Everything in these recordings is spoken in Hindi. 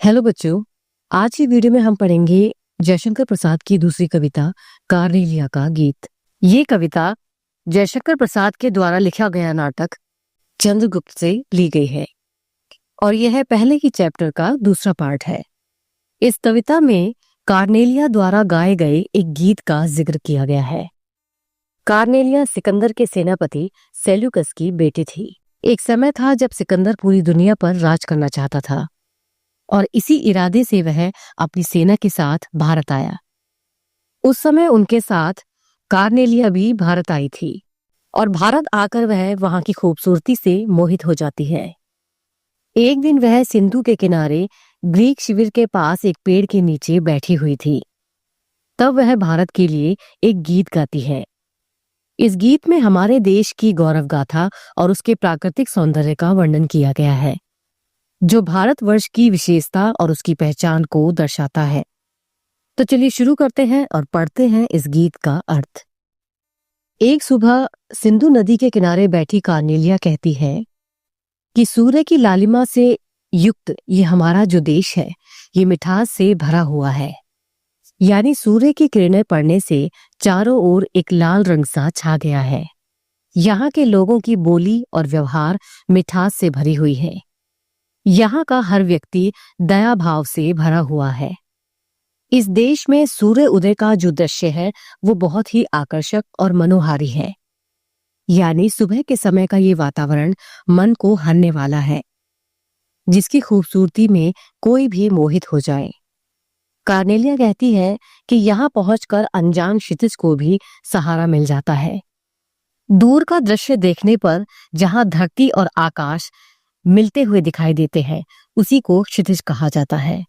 हेलो बच्चों, आज की वीडियो में हम पढ़ेंगे जयशंकर प्रसाद की दूसरी कविता कार्नेलिया का गीत। ये कविता जयशंकर प्रसाद के द्वारा लिखा गया नाटक चंद्रगुप्त से ली गई है और यह पहले ही चैप्टर का दूसरा पार्ट है। इस कविता में कार्नेलिया द्वारा गाए गए एक गीत का जिक्र किया गया है। कार्नेलिया सिकंदर के सेनापति सेल्यूकस की बेटी थी। एक समय था जब सिकंदर पूरी दुनिया पर राज करना चाहता था और इसी इरादे से वह अपनी सेना के साथ भारत आया। उस समय उनके साथ कार्नेलिया भी भारत आई थी और भारत आकर वह वहां की खूबसूरती से मोहित हो जाती है। एक दिन वह सिंधु के किनारे ग्रीक शिविर के पास एक पेड़ के नीचे बैठी हुई थी। तब वह भारत के लिए एक गीत गाती है। इस गीत में हमारे देश की गौरव गाथा और उसके प्राकृतिक सौंदर्य का वर्णन किया गया है, जो भारतवर्ष की विशेषता और उसकी पहचान को दर्शाता है। तो चलिए शुरू करते हैं और पढ़ते हैं इस गीत का अर्थ। एक सुबह सिंधु नदी के किनारे बैठी कार्नेलिया कहती है कि सूर्य की लालिमा से युक्त ये हमारा जो देश है, ये मिठास से भरा हुआ है। यानी सूर्य की किरणें पड़ने से चारों ओर एक लाल रंग सा छा गया है। यहाँ के लोगों की बोली और व्यवहार मिठास से भरी हुई है। यहाँ का हर व्यक्ति दया भाव से भरा हुआ है। इस देश में सूर्य उदय का जो दृश्य है वो बहुत ही आकर्षक और मनोहारी है। यानी सुबह के समय का ये वातावरण मन को हरने वाला है, जिसकी खूबसूरती में कोई भी मोहित हो जाए। कार्नेलिया कहती है कि यहाँ पहुंचकर अनजान क्षितिज को भी सहारा मिल जाता है। दूर का दृश्य देखने पर जहाँ धरती और आकाश मिलते हुए दिखाई देते हैं, उसी को क्षितिज कहा जाता है।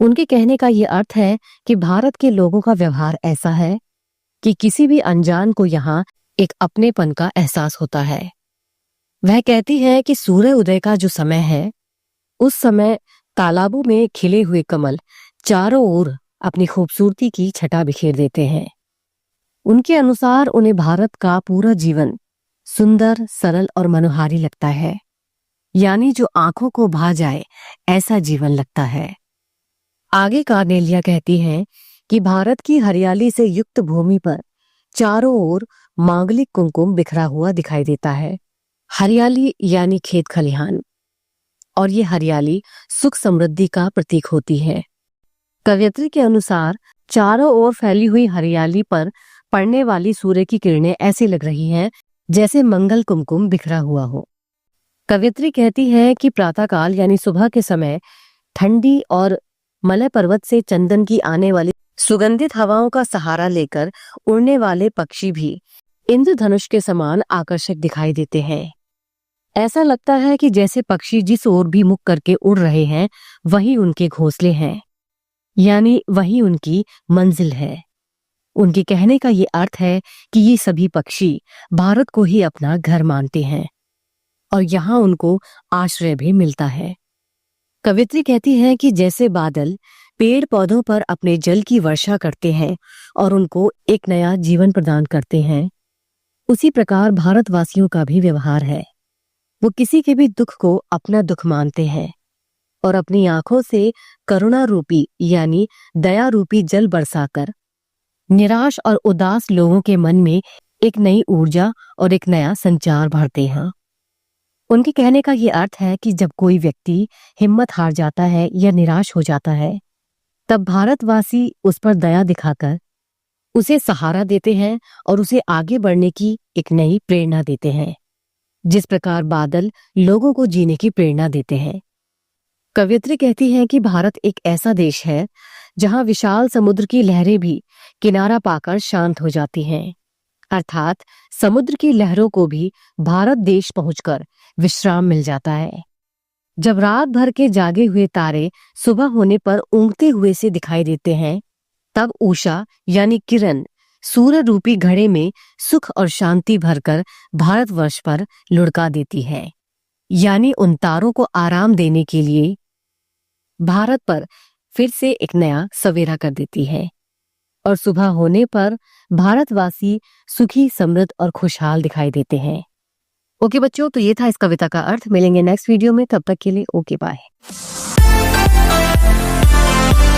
उनके कहने का ये अर्थ है कि भारत के लोगों का व्यवहार ऐसा है कि किसी भी अनजान को यहाँ एक अपनेपन का एहसास होता है। वह कहती है कि सूर्य उदय का जो समय है, उस समय तालाबों में खिले हुए कमल चारों ओर अपनी खूबसूरती की छटा बिखेर देते हैं। उनके अनुसार उन्हें भारत का पूरा जीवन सुंदर, सरल और मनोहारी लगता है। यानी जो आंखों को भा जाए ऐसा जीवन लगता है। आगे कार्नेलिया कहती है कि भारत की हरियाली से युक्त भूमि पर चारों ओर मांगलिक कुमकुम बिखरा हुआ दिखाई देता है। हरियाली यानी खेत खलिहान, और ये हरियाली सुख समृद्धि का प्रतीक होती है। कवयित्री के अनुसार चारों ओर फैली हुई हरियाली पर पड़ने वाली सूर्य की किरणें ऐसे लग रही हैं जैसे मंगल कुमकुम बिखरा हुआ हो। कवयित्री कहती है कि प्रातःकाल यानी सुबह के समय ठंडी और मलय पर्वत से चंदन की आने वाली सुगंधित हवाओं का सहारा लेकर उड़ने वाले पक्षी भी इंद्रधनुष के समान आकर्षक दिखाई देते हैं। ऐसा लगता है कि जैसे पक्षी जिस ओर भी मुख करके उड़ रहे हैं, वही उनके घोंसले हैं, यानी वही उनकी मंजिल है। उनके कहने का ये अर्थ है कि ये सभी पक्षी भारत को ही अपना घर मानते हैं और यहाँ उनको आश्रय भी मिलता है। कवित्री कहती है कि जैसे बादल पेड़ पौधों पर अपने जल की वर्षा करते हैं और उनको एक नया जीवन प्रदान करते हैं, उसी प्रकार भारतवासियों का भी व्यवहार है। वो किसी के भी दुख को अपना दुख मानते हैं और अपनी आंखों से करुणा रूपी यानी दया रूपी जल बरसाकर निराश और उदास लोगों के मन में एक नई ऊर्जा और एक नया संचार भरते हैं। उनके कहने का ये अर्थ है कि जब कोई व्यक्ति हिम्मत हार जाता है या निराश हो जाता है, तब भारतवासी उस पर दया दिखाकर उसे सहारा देते हैं और उसे आगे बढ़ने की एक नई प्रेरणा देते हैं, जिस प्रकार बादल लोगों को जीने की प्रेरणा देते हैं। कवयित्री कहती है कि भारत एक ऐसा देश है जहां विशाल समुद्र की लहरें भी किनारा पाकर शांत हो जाती हैं, अर्थात समुद्र की लहरों को भी भारत देश पहुंचकर विश्राम मिल जाता है। जब रात भर के जागे हुए तारे सुबह होने पर ऊँगते हुए से दिखाई देते हैं, तब उषा यानी किरण सूर्य रूपी घड़े में सुख और शांति भरकर भारतवर्ष पर लुढ़का देती है। यानी उन तारों को आराम देने के लिए भारत पर फिर से एक नया सवेरा कर देती है और सुबह होने पर भारतवासी सुखी, समृद्ध और खुशहाल दिखाई देते हैं। ओके बच्चों, तो ये था इस कविता का अर्थ। मिलेंगे नेक्स्ट वीडियो में, तब तक के लिए ओके बाय। है।